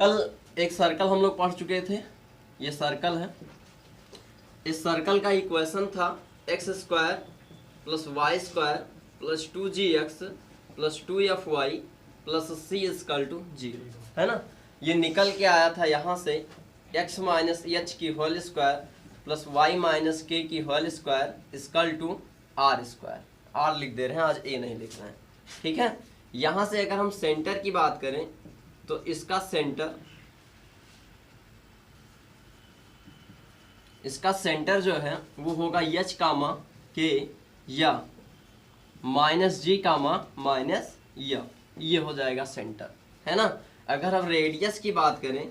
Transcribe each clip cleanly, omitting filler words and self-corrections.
कल एक सर्कल हम लोग पढ़ चुके थे, ये सर्कल है। इस सर्कल का इक्वेशन था x square plus y square plus 2gx plus 2fy plus c equal to 0, है ना। ये निकल के आया था यहाँ से x माइनस एच की whole square plus y minus k की whole square equal to r square. R लिख दे रहे हैं, आज ए नहीं लिख रहे हैं, ठीक है। यहाँ से अगर हम सेंटर की बात करें तो इसका सेंटर जो है वो होगा एच कामा के या माइनस जी कामा माइनस या, ये हो जाएगा सेंटर, है ना। अगर हम रेडियस की बात करें,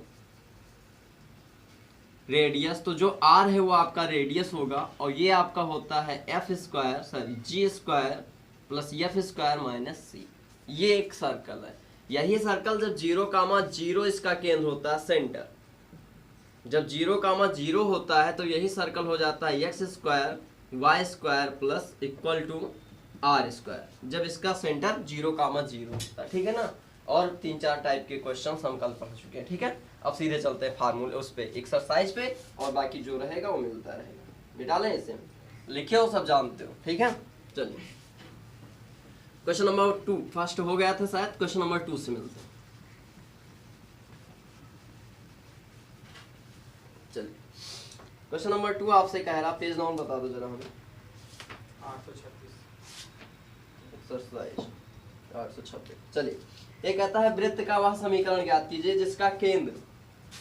रेडियस तो जो आर है वो आपका रेडियस होगा और ये आपका होता है g square plus f square minus c. ये एक सर्कल है। यही सर्कल जब 0, इसका केंद्र होता है सेंटर। जब 0, होता है तो यही सर्कल हो जाता है x square y square plus equal to r square, जब इसका सेंटर 0, होता है, ठीक है ना। और 3-4 टाइप के क्वेश्चन हम कल पढ़ चुके हैं, ठीक है। अब सीधे चलते हैं फार्मूले उस पे, एक्सरसाइज पे, और बाकी जो रहेगा वो मिलता रहेगा। मिटा लें इसे, लिखे हो सब जानते हो, ठीक है। चलिए क्वेश्चन नंबर 2 फर्स्ट हो गया था शायद, क्वेश्चन नंबर 2 से मिलते हैं। चलिए क्वेश्चन नंबर 2 आपसे कह रहा, पेज नंबर बता दो जरा हमें। 836। चलिए ये कहता है वृत्त का वह समीकरण ज्ञात कीजिए जिसका केंद्र,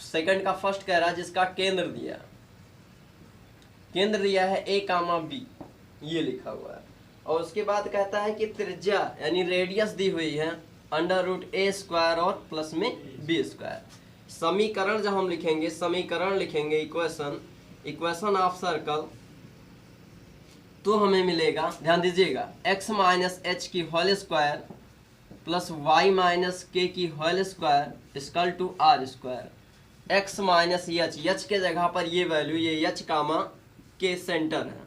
सेकंड का फर्स्ट कह रहा है जिसका केंद्र दिया है ए कामा बी, ये लिखा हुआ है। और उसके बाद कहता है कि त्रिज्या यानी रेडियस दी हुई है √a स्क्वायर और प्लस में b स्क्वायर। समीकरण जब हम लिखेंगे, इक्वेशन ऑफ सर्कल, तो हमें मिलेगा, ध्यान दीजिएगा, x माइनस एच की whole square plus y minus k की whole square equal to r square. X minus h के जगह पर ये वैल्यू, ये एच कामा के सेंटर है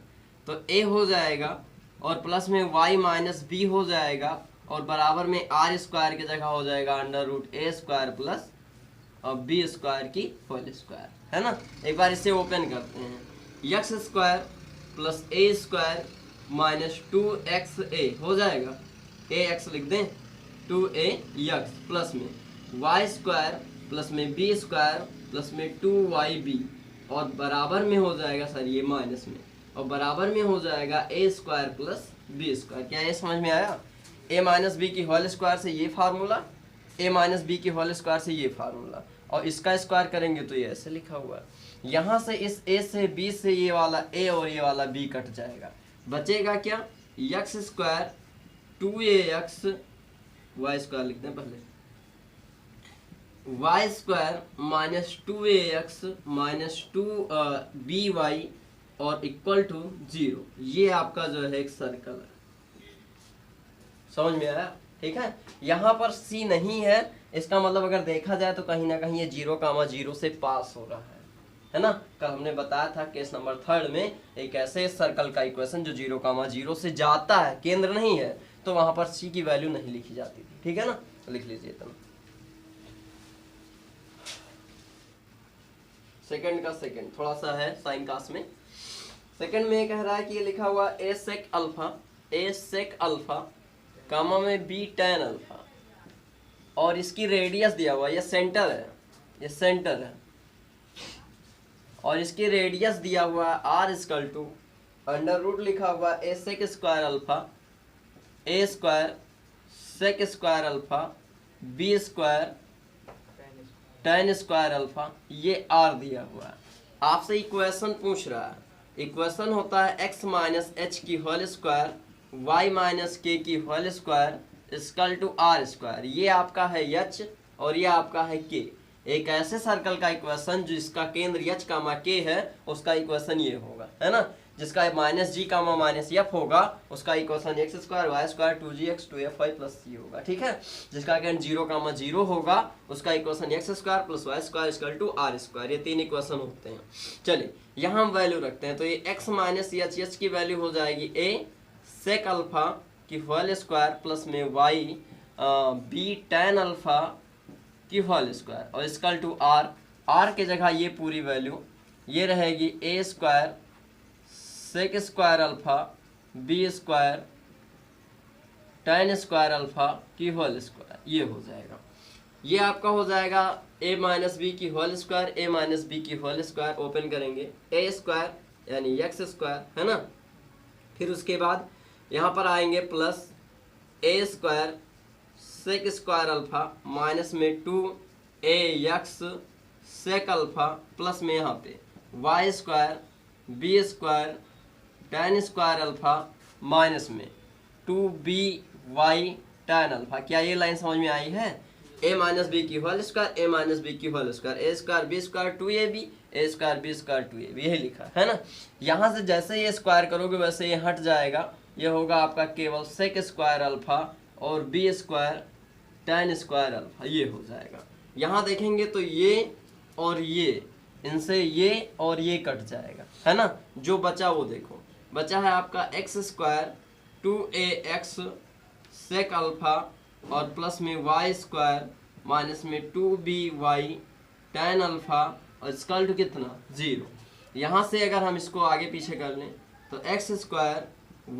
तो ए हो जाएगा, और प्लस में वाई माइनस बी हो जाएगा, और बराबर में आर स्क्वायर की जगह हो जाएगा √a square plus b square की होल स्क्वायर, है ना। एक बार इसे ओपन करते हैं, x square plus a square minus 2xa हो जाएगा, ए एक्स लिख दें, 2ax प्लस में वाई स्क्वायर प्लस में बी स्क्वायर प्लस में 2yb, और बराबर में हो जाएगा सर ये माइनस में, और बराबर में हो जाएगा a square plus b square. क्या ये समझ में आया? a माइनस बी की होल स्क्वायर से ये फार्मूला, a माइनस बी की होल स्क्वायर से ये फार्मूला, और इसका स्क्वायर करेंगे तो ये ऐसे लिखा हुआ है। यहाँ से इस a से b से ये वाला a और ये वाला b कट जाएगा, बचेगा क्या, x square 2ax, Y square लिखते हैं पहले, Y square minus 2ax minus 2by और इक्वल टू 0। ये आपका जो है एक सर्कल है, समझ में आया? ठीक है। यहाँ पर C नहीं है, इसका मतलब अगर देखा जाए तो कहीं ना कहीं ये 0, से पास हो रहा है ना। कल हमने बताया था केस नंबर 3 में एक ऐसे सर्कल का इक्वेशन जो 0, से जाता है, केंद्र नहीं है, तो वहां पर C की वैल्यू नहीं लिखी जाती थी, ठीक है ना। तो लिख लीजिए तुम सेकंड का सेकंड थोड़ा सा है साइन कास्ट में। सेकंड में कह रहा है कि ये लिखा हुआ a sec अल्फा कामा में b tan अल्फा, और इसकी रेडियस दिया हुआ, ये सेंटर है, और इसकी रेडियस दिया हुआ है r इक्वल टू √ लिखा हुआ a sec square alpha, a square sec square alpha, b square tan square alpha, ये r दिया हुआ है। आपसे इक्वेशन पूछ रहा है, इक्वेशन होता है x माइनस एच की whole square y minus k की whole square equal to r square. ये आपका है h और ये आपका है k। एक ऐसे सर्कल का इक्वेशन जिसका केंद्र h कामा k है, उसका इक्वेशन ये होगा, है ना। जिसका minus g comma minus f होगा, उसका equation x square y square 2gx 2fy plus c होगा, ठीक है। जिसका केंद्र 0, होगा, उसका equation x square plus y square equal to r square. ये 3 इक्वेशन होते हैं। चलिए यहाँ हम वैल्यू रखते हैं, तो ये x माइनस एच की वैल्यू हो जाएगी a sec अल्फा की होल स्क्वायर प्लस में y b tan अल्फा की होल स्क्वायर और इक्वल टू आर, आर के जगह ये पूरी वैल्यू ये रहेगी a square sec square alpha b square tan square alpha की होल स्क्वायर, ये हो जाएगा। ये आपका हो जाएगा a माइनस बी की whole square, a minus b की होल स्क्वायर, ओपन करेंगे a स्क्वायर यानी एक्स स्क्वायर, है ना। फिर उसके बाद यहाँ पर आएंगे plus a square sec square alpha minus में 2ax सेक अल्फा प्लस में यहाँ पे y square b square tan square alpha minus में 2by tan अल्फा। क्या ये लाइन समझ में आई है? a माइनस बी की whole square, a minus b की whole square, a square b square 2ab, a square b square 2ab, यही लिखा है ना। यहाँ से जैसे ये स्क्वायर करोगे वैसे ये हट जाएगा, ये होगा आपका केवल सेक स्क्वायर अल्फा और b square tan square alpha, ये हो जाएगा। यहाँ देखेंगे तो ये और ये, इनसे ये और ये कट जाएगा, है ना। जो बचा वो देखो, बचा है आपका x square 2ax sec alpha और प्लस में y स्क्वायर माइनस में 2by tan अल्फा और स्क्वायर टू कितना 0। यहाँ से अगर हम इसको आगे पीछे कर लें तो x square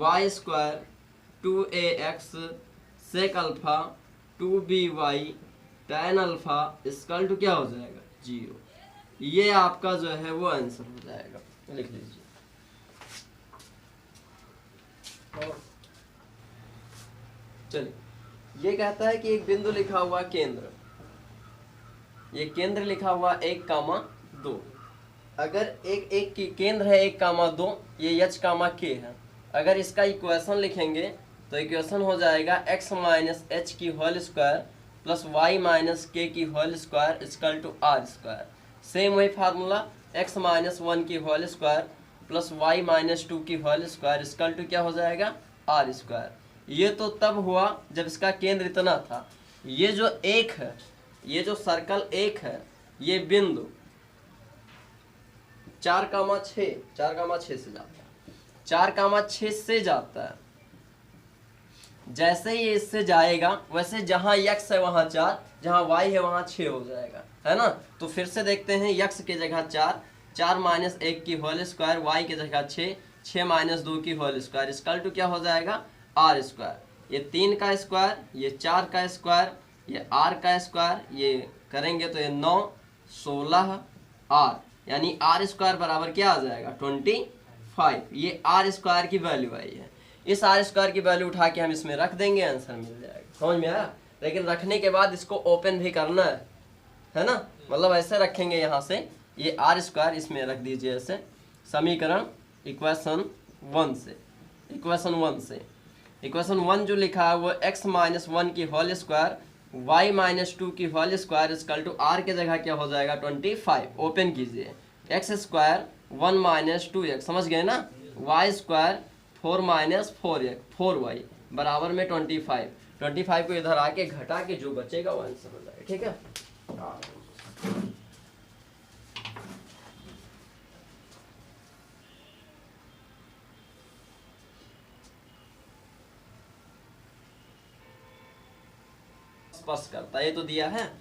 y square 2ax sec alpha 2by tan alpha square to क्या हो जाएगा 0। ये आपका जो है वो आंसर हो जाएगा, लिख लीजिए। चलिए, ये कहता है कि एक बिंदु लिखा हुआ केंद्र, ये केंद्र लिखा हुआ 1,2, अगर एक की केंद्र है 1,2, ये h, k है। अगर इसका इक्वेशन लिखेंगे तो इक्वेशन हो जाएगा x माइनस एच की whole square plus y minus k की whole square equal to r square. Same वही फार्मूला x माइनस 1 की whole square plus y minus 2 की होल स्क्वायर इक्वल टू क्या हो जाएगा r स्क्वायर। ये तो तब हुआ जब इसका केंद्र इतना था। ये जो एक है, ये जो सर्कल एक है, ये बिंदु 4,6 से जाता है, 4,6 से जाता है। जैसे ही इससे जाएगा वैसे जहां x है वहां 4, जहां y है वहां 6 हो जाएगा, है ना। तो फिर से देखते हैं, x के जगह 4, 4 माइनस 1 की होल स्क्वायर, y के जगह 6, 6 माइनस 2 की होल स्क्वायर इक्वल टू क्या हो जाएगा r स्क्वायर। ये 3 का स्क्वायर, ये 4 का स्क्वायर, ये r का स्क्वायर, ये करेंगे तो ये 9, 16 r, यानी r स्क्वायर बराबर क्या आ जाएगा 25। ये r स्क्वायर की वैल्यू आई है। इस r स्क्वायर की वैल्यू उठा के हम इसमें रख देंगे, आंसर मिल जाएगा। समझ में आया? लेकिन रखने के बाद इसको ओपन भी करना है ना। मतलब ऐसे रखेंगे, यहाँ से ये r स्क्वायर इसमें रख दीजिए ऐसे, समीकरण इक्वेशन 1 से, इक्वेशन 1 जो लिखा है वो x माइनस 1 की होल स्क्वायर y माइनस 2 की whole square equal to r के जगह क्या हो जाएगा 25। ओपन कीजिए, x स्क्वायर 1 माइनस 2x, समझ गए ना, y स्क्वायर 4 माइनस 4y बराबर में 25 को इधर आके घटा के जो बचेगा वो आंसर हो जाएगा। ठीक है, स्पष्ट करता है। ये तो दिया है,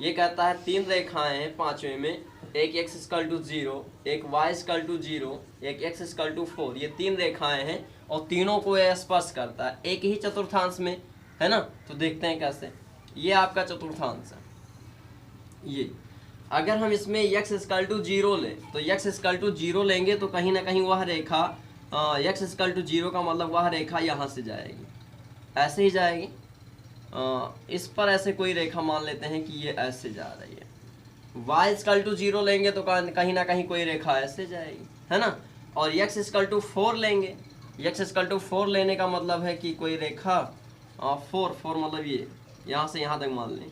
ये कहता है 3 रेखाएं हैं पांचवें में, एक x इक्वल टू 0, एक y इक्वल टू 0, एक x इक्वल टू 4। ये 3 रेखाएं हैं और तीनों को ये स्पर्श करता है एक ही चतुर्थांश में, है ना। तो देखते हैं कैसे। ये आपका चतुर्थांश है। ये अगर हम इसमें x इक्वल टू 0 लें तो x इक्वल टू 0 लेंगे तो कहीं ना कहीं वह रेखा x इक्वल टू 0 का मतलब वह रेखा यहाँ से जाएगी, ऐसे ही जाएगी। इस पर ऐसे कोई रेखा मान लेते हैं कि ये ऐसे जा रही है। y इक्वल टू 0 लेंगे तो कहीं ना कहीं कोई रेखा ऐसे जाएगी, है ना। और x इक्वल टू 4 लेंगे, x इक्वल टू 4 लेने का मतलब है कि कोई रेखा 4 मतलब ये यहाँ से यहाँ तक मान लें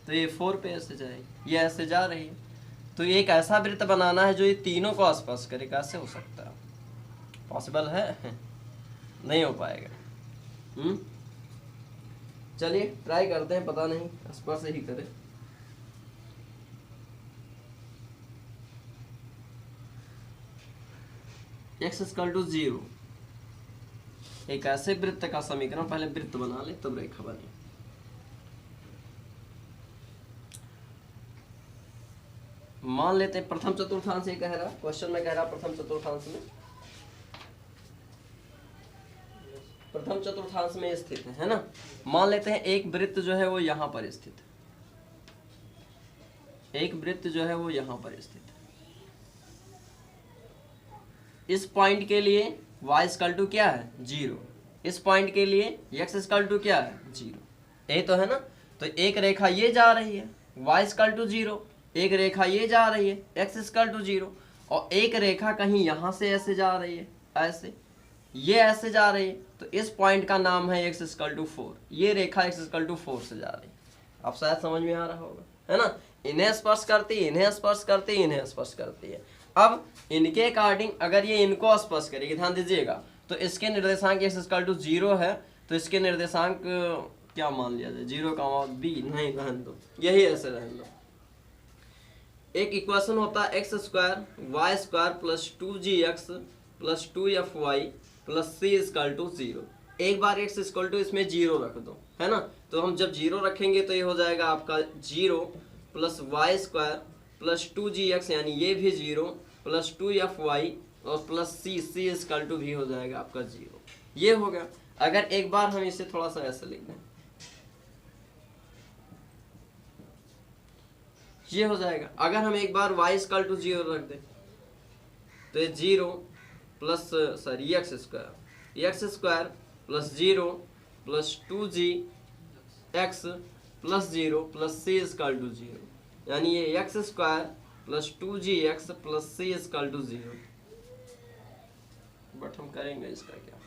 तो ये 4 पे ऐसे जाएगी, ये ऐसे जा रही है। तो एक ऐसा वृत्त बनाना है जो ये तीनों को स्पर्श करे। कैसे हो सकता है? पॉसिबल है? नहीं हो पाएगा। चलिए ट्राई करते हैं, पता नहीं स्पर्श ही करें। x इक्वल टू 0, एक ऐसे वृत्त का समीकरण, पहले वृत्त बना ले तब रेखा बने। मान लेते हैं प्रथम चतुर्थांश ये कह रहा, क्वेश्चन में कह रहा प्रथम चतुर्थांश में, प्रथम चतुर्थांश में स्थित है ना। मान लेते हैं एक वृत्त जो है वो यहाँ पर स्थित है, एक वृत्त जो है वो यहाँ पर स्थित है। इस पॉइंट के लिए y इक्वल टू क्या है 0, इस पॉइंट के लिए x इक्वल टू क्या है 0, यही तो है ना। तो एक रेखा ये जा रही है y इक्वल टू 0, एक रेखा ये जा रही है x इक्वल टू 0, और एक रेखा कहीं यहाँ से ऐसे जा रही है, ऐसे ये ऐसे जा रही है, तो इस पॉइंट का नाम है x इक्वल टू 4, ये रेखा x इक्वल टू 4 से जा रही है। अब शायद समझ में आ रहा होगा, है ना। इन्हें स्पर्श करती है, इन्हें स्पर्श करती है, इन्हें स्पर्श करती है। अब इनके अकॉर्डिंग अगर ये इनको स्पर्श करेगी, ध्यान दीजिएगा, तो इसके निर्देशांक x इक्वल टू 0 है, तो इसके निर्देशांक क्या मान लिया जाए 0 का b, नहीं रहने दो, यही ऐसे रहने दो। एक इक्वेशन होता है x square y square plus 2gx plus 2fy plus c equal to 0। एक बार x इक्वल टू इसमें 0 रख दो, है ना। तो हम जब 0 रखेंगे तो ये हो जाएगा आपका 0 plus y square plus 2gx, यानी ये भी 0 प्लस 2fy और प्लस c इक्वल टू भी हो जाएगा आपका 0। ये हो गया। अगर एक बार हम इसे थोड़ा सा ऐसे लिख दें, ये हो जाएगा। अगर हम एक बार y इक्वल टू 0 रख दें तो ये 0 plus sorry x square plus 0 plus 2gx plus 0 plus c equal to 0, यानी ये x square plus 2gx plus c equal to 0। But हम करेंगे इसका क्या,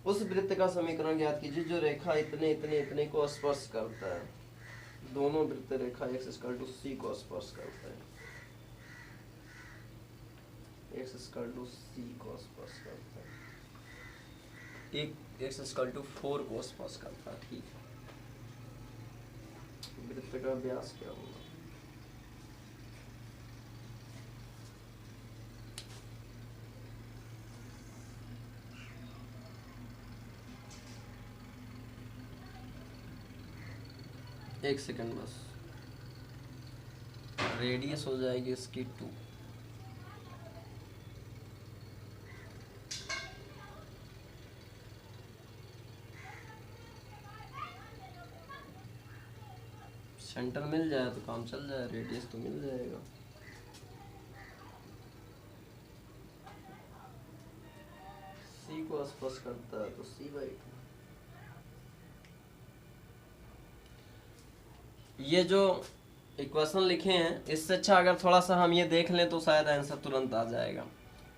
उस वृत्त का समीकरण ज्ञात कीजिए जो रेखा इतने इतने इतने को स्पर्श करता है, दोनों वृत्त रेखा x इक्वल टू c को स्पर्श करता है, x इक्वल टू c को स्पर्श करता है, एक x इक्वल टू 4 को स्पर्श करता है। ठीक है, वृत्त का व्यास क्या होगा, एक सेकंड बस, रेडियस हो जाएगी इसकी 2, सेंटर मिल जाए तो काम चल जाए, रेडियस तो मिल जाएगा। c को स्पर्श करता है तो c/2। ये जो इक्वेशन लिखे हैं इससे अच्छा अगर थोड़ा सा हम ये देख लें तो शायद आंसर तुरंत आ जाएगा।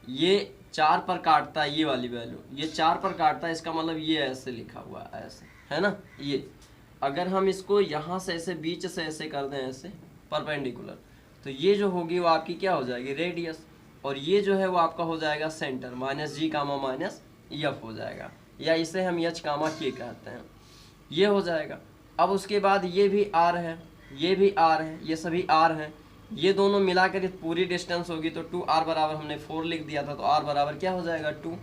ये 4 पर काटता है, ये वाली वैल्यू ये 4 पर काटता है, इसका मतलब ये ऐसे लिखा हुआ है, ऐसे है ना। ये अगर हम इसको यहाँ से ऐसे बीच से ऐसे कर दें ऐसे परपेंडिकुलर, तो ये जो होगी वो आपकी क्या हो जाएगी रेडियस, और ये जो है वो आपका हो जाएगा सेंटर -g कामा -f हो जाएगा, या इसे हम h कामा k कहते हैं, ये हो जाएगा। अब उसके बाद ये भी r है, ये भी r है, ये सभी r हैं, ये दोनों मिलाकर पूरी डिस्टेंस होगी तो 2r बराबर हमने 4 लिख दिया था, तो r बराबर क्या हो जाएगा 2।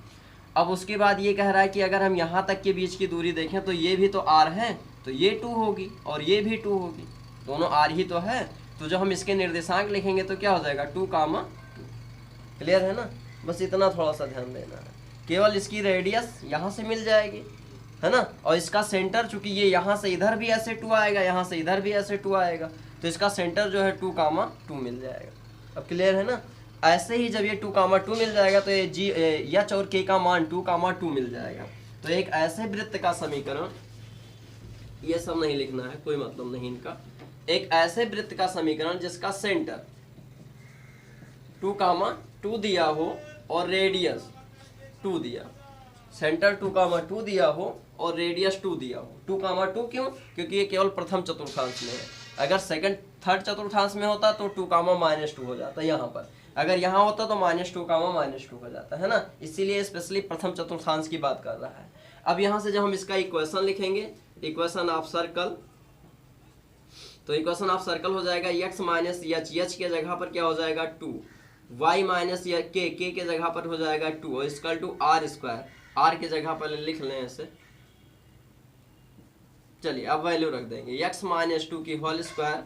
अब उसके बाद ये कह रहा है कि अगर हम यहाँ तक के बीच की दूरी देखें तो ये भी तो r है, तो ये 2 होगी और ये भी 2 होगी, दोनों r ही तो है। तो जब हम इसके निर्देशांक लिखेंगे तो क्या हो जाएगा 2, 2। क्लियर है ना, बस इतना थोड़ा सा ध्यान देना है। केवल इसकी रेडियस यहाँ से मिल जाएगी, है ना, और इसका सेंटर चूंकि ये यहाँ से इधर भी ऐसे 2 आएगा, यहाँ से इधर भी ऐसे 2 आएगा, तो इसका सेंटर जो है 2, 2 मिल जाएगा। अब क्लियर है ना। ऐसे ही जब ये 2, 2 मिल जाएगा तो ये h और k का मान 2, 2 मिल जाएगा। तो एक ऐसे वृत्त का समीकरण, ये सब नहीं लिखना है, कोई मतलब नहीं इनका, एक ऐसे वृत्त का समीकरण जिसका सेंटर 2, 2 दिया हो और रेडियस 2 दिया, सेंटर 2, 2 दिया हो और रेडियस 2 दिया हो। 2, 2 क्यों? क्योंकि ये केवल प्रथम चतुर्थांश में है। अगर सेकंड थर्ड चतुर्थांश में होता तो 2, -2 हो जाता यहाँ पर, अगर यहाँ होता तो -2, -2 हो जाता है ना, इसीलिए स्पेशली प्रथम चतुर्थांश की बात कर रहा है। अब यहाँ से जब हम इसका इक्वेशन लिखेंगे, इक्वेशन ऑफ सर्कल, तो इक्वेशन ऑफ सर्कल हो जाएगा x माइनस h के जगह पर क्या हो जाएगा 2, y माइनस k के जगह पर हो जाएगा 2 और equal to r square, r के जगह पर लिख लें ऐसे चलिए अब वैल्यू रख देंगे x माइनस टू की whole square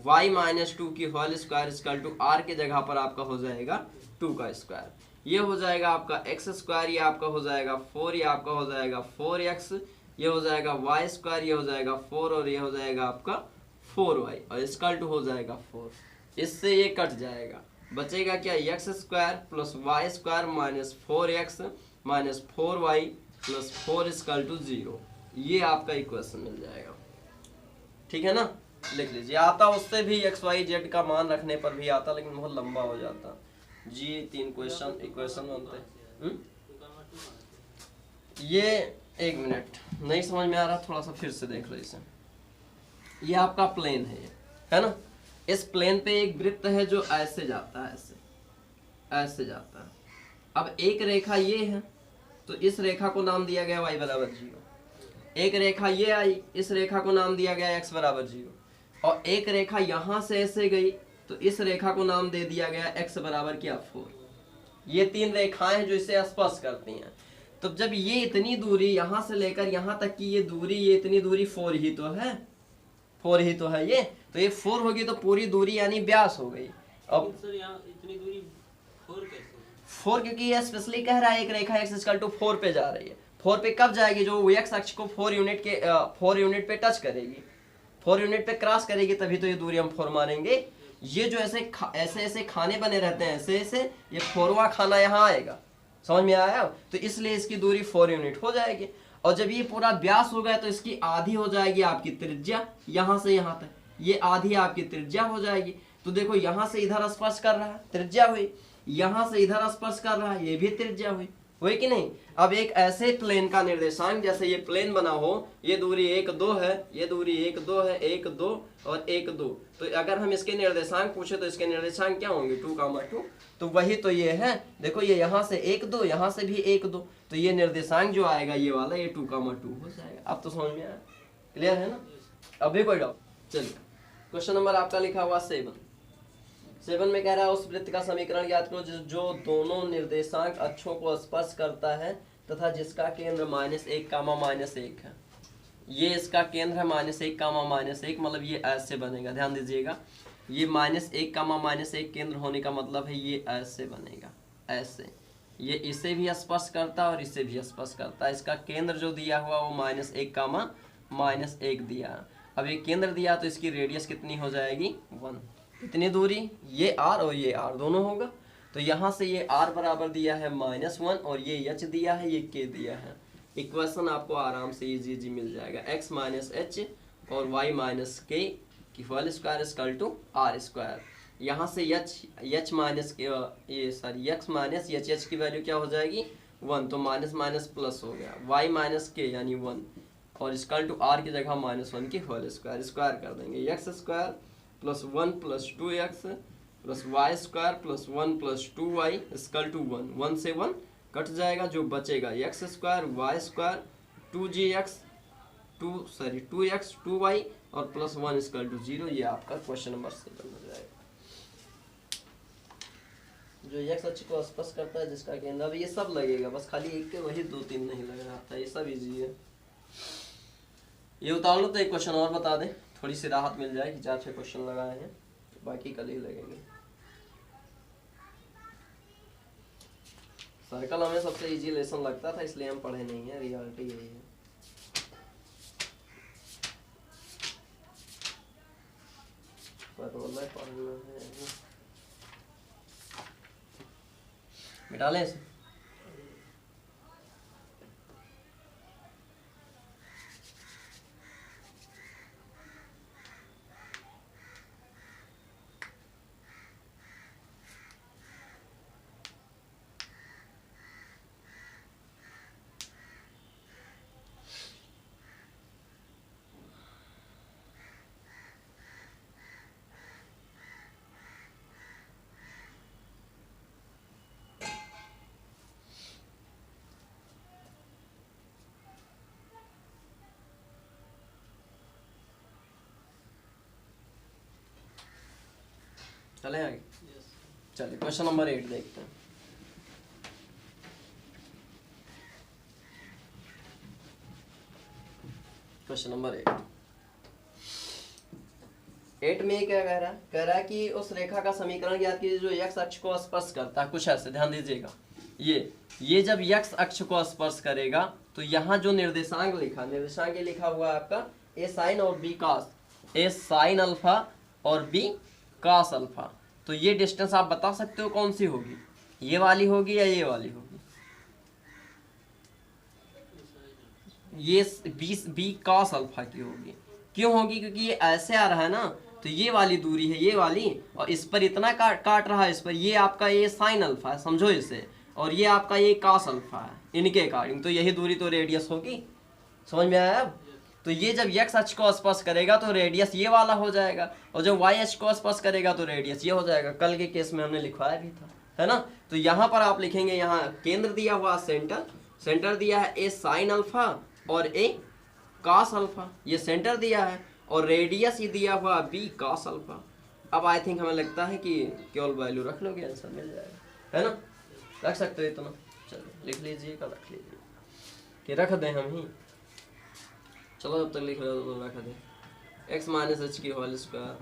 y minus two की whole square equal to r के जगह पर आपका हो जाएगा 2 का स्क्वायर, ये हो जाएगा आपका x स्क्वायर, ये आपका हो जाएगा 4, ये आपका हो जाएगा 4x, ये हो जाएगा y स्क्वायर, ये हो जाएगा 4 और ये हो जाएगा आपका 4y और इक्वल टू हो जाएगा 4। इससे ये कट जाएगा, बचेगा क्या x square plus y square minus 4x minus 4y plus 4 equal to 0। ये आपका इक्वेशन मिल जाएगा, ठीक है ना। लिख लीजिए, आता उससे भी एक्स वाई जेड का मान रखने पर भी आता, लेकिन बहुत लंबा हो जाता जी। 3 क्वेश्चन इक्वेशन बनते हैं। ये 1 मिनट नहीं समझ में आ रहा, थोड़ा सा फिर से देख लो इसे। ये आपका प्लेन है ना। इस प्लेन पे एक वृत्त है जो ऐसे जाता है, ऐसे जाता है। अब एक रेखा ये है, तो इस रेखा को नाम दिया गया y बराबर 0। एक रेखा ये आई, इस रेखा को नाम दिया गया x बराबर 0। और एक रेखा यहां से ऐसे गई, तो इस रेखा को नाम दे दिया गया x बराबर क्या 4। ये 3 रेखाएं जो इसे स्पर्श करती हैं। तो जब ये इतनी दूरी यहां से लेकर यहां तक की ये दूरी, ये इतनी दूरी 4 ही तो है, 4 ही तो है ये। तो ये 4 होगी तो पूरी दूरी यानी व्यास हो गई। अब सर यहाँ इतनी दूरी 4 कैसे? 4 क्योंकि ये स्पेशली कह रहा है एक रेखा x इक्वल टू 4 पे जा रही है। 4 पे कब जाएगी? जो x अक्ष को 4 यूनिट पे टच करेगी, 4 यूनिट पे क्रॉस करेगी, तभी तो ये दूरी हम 4 मानेंगे। ये जो ऐसे खाने बने रहते हैं, ऐसे ये 4वां खाना यहाँ आएगा, समझ में आया? तो इसलिए इसकी दूरी 4 यूनिट हो जाएगी। और जब ये पूरा व्यास हो गया तो इसकी आधी हो जाएगी आपकी त्रिज्या, यहाँ से यहाँ तक ये आधी आपकी त्रिज्या हो जाएगी। तो देखो यहाँ से इधर स्पर्श कर रहा है, त्रिज्या हुई, यहाँ से इधर स्पर्श कर रहा है, ये भी त्रिज्या हुई कि नहीं। अब एक ऐसे प्लेन का निर्देशांक, जैसे ये प्लेन बना हो, ये दूरी 1 2 है, ये दूरी 1 2 है, 1 2 और 1 2। तो अगर हम इसके निर्देशांक पूछे तो इसके निर्देशांक क्या होंगे? 2, तो वही तो ये है। देखो ये यहाँ से 1 2, यहाँ से भी 1 2, तो ये निर्देशांक जो आएगा ये वाला, ये 2, 2 हो जाएगा। अब तो समझ में आया, क्लियर है ना? अभी कोई डाउट? चलिए क्वेश्चन नंबर आपका लिखा हुआ 7 में कह रहा है उस वृत्त का समीकरण याद करो जो दोनों निर्देशांक अक्षों को स्पर्श करता है तथा जिसका केंद्र -1, है। ये इसका केंद्र है -1, मतलब ये ऐसे बनेगा, ध्यान दीजिएगा। ये -1, केंद्र होने का मतलब है ये ऐसे बनेगा, ऐसे। ये इसे भी स्पर्श करता है और इसे भी स्पर्श करता है। इसका केंद्र जो दिया हुआ वो -1, दिया। अब ये केंद्र दिया तो इसकी रेडियस कितनी हो जाएगी? 1। इतनी दूरी, ये r और ये r दोनों होगा। तो यहाँ से ये r बराबर दिया है -1 और ये h दिया है, ये k दिया है। इक्वेशन आपको आराम से इजी मिल जाएगा। x माइनस h और y माइनस k की whole square equal to r square. यहाँ से x माइनस h की वैल्यू क्या हो जाएगी? 1, तो माइनस माइनस प्लस हो गया, y माइनस k यानी 1 और इक्वल टू r की जगह -1 की होल स्क्वायर, स्क्वायर कर देंगे। x square plus 1 plus 2x plus y square plus 1 plus 2y equal to 1। 1 से 1 कट जाएगा, जो बचेगा x square y square 2x 2y और प्लस 1 इक्वल टू 0। ये आपका क्वेश्चन नंबर 7 हो जाएगा। जो x अक्ष को स्पर्श करता है जिसका केंद्र, अब ये सब लगेगा, बस खाली एक के वही 2 3 नहीं लग रहा था, ये सब इजी है। ये उतार लो तो एक क्वेश्चन और बता दें, थोड़ी सी राहत मिल जाएगी। 4-6 क्वेश्चन लगाए हैं, बाकी कल ही लगेंगे। सर्कल हमें सबसे इजी लेसन लगता था, इसलिए हम पढ़े नहीं है, रियलिटी यही है। पढ़ना है, मिटा लें इसे। चले आगे। चलिए क्वेश्चन नंबर 8 देखते हैं। क्वेश्चन नंबर 8 में क्या कह रहा है कि उस रेखा का समीकरण ज्ञात कीजिए जो x अक्ष को स्पर्श करता है। कुछ ऐसे ध्यान दीजिएगा, ये जब x अक्ष को स्पर्श करेगा तो यहाँ जो निर्देशांक लिखा हुआ है आपका a साइन और b cos, a sign alpha और b कॉस अल्फा। तो ये डिस्टेंस आप बता सकते हो कौन सी होगी, ये वाली होगी या ये वाली होगी? ये बी कॉस अल्फा की होगी। क्यों होगी? क्योंकि ये ऐसे आ रहा है ना, तो ये वाली दूरी है ये वाली, और इस पर इतना काट रहा है इस पर, ये आपका ये साइन अल्फा है, समझो इसे, और ये आपका ये कॉस अल्फा है इनके अकॉर्डिंग। तो यही दूरी तो रेडियस होगी। समझ में आया अब? तो ये जब x अक्ष को स्पर्श करेगा तो रेडियस ये वाला हो जाएगा, और जब y अक्ष को स्पर्श करेगा तो रेडियस ये हो जाएगा। कल के केस में हमने लिखवाया भी था, है ना। तो यहाँ पर आप लिखेंगे, यहाँ केंद्र दिया हुआ सेंटर दिया है a साइन अल्फा और a कॉस अल्फा, ये सेंटर दिया है, और रेडियस ही दिया हुआ b कॉस अल्फा। अब आई थिंक हमें लगता है कि केवल वैल्यू रख लोगे आंसर मिल जाएगा, है ना। रख सकते हो इतना, चलो लिख लीजिएगा, रख लीजिए कि रख दें हम ही। चलो जब तक लिख रहे हो तो रख दें। x माइनस एच की whole square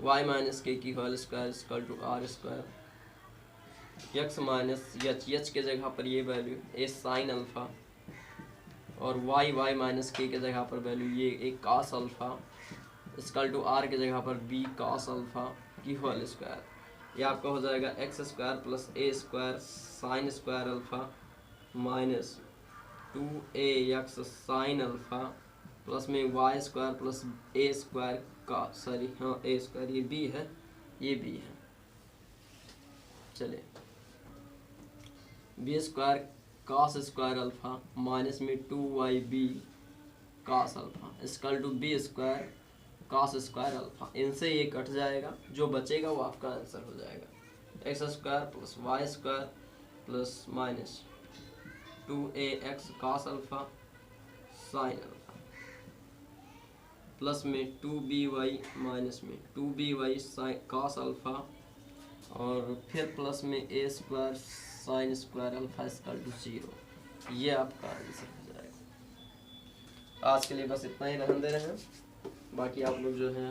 y minus k की whole square equal to r square. X minus h के जगह पर ये वैल्यू ए साइन अल्फा, और वाई माइनस के जगह पर वैल्यू ये एक cos alpha equal to r के जगह पर बी कॉस अल्फा की होल स्क्वायर। ये आपका हो जाएगा x square plus a square sine square alpha minus 2a x sine alpha plus में Y square plus a square का ए स्क्वायर, ये बी है, ये बी है। चलिए b square cos square alpha minus में 2yb cos alpha equal to b square cos square alpha. इनसे ये कट जाएगा, जो बचेगा वो आपका आंसर हो जाएगा। X square plus y square plus minus 2ax cos alpha sine alpha plus में 2by माइनस में 2by साइन कॉस अल्फा, और फिर प्लस में a square sine square alpha equal to 0। ये आपका आंसर हो जाएगा। आज के लिए बस इतना ही रहने दे रहे हैं, बाकी आप लोग जो है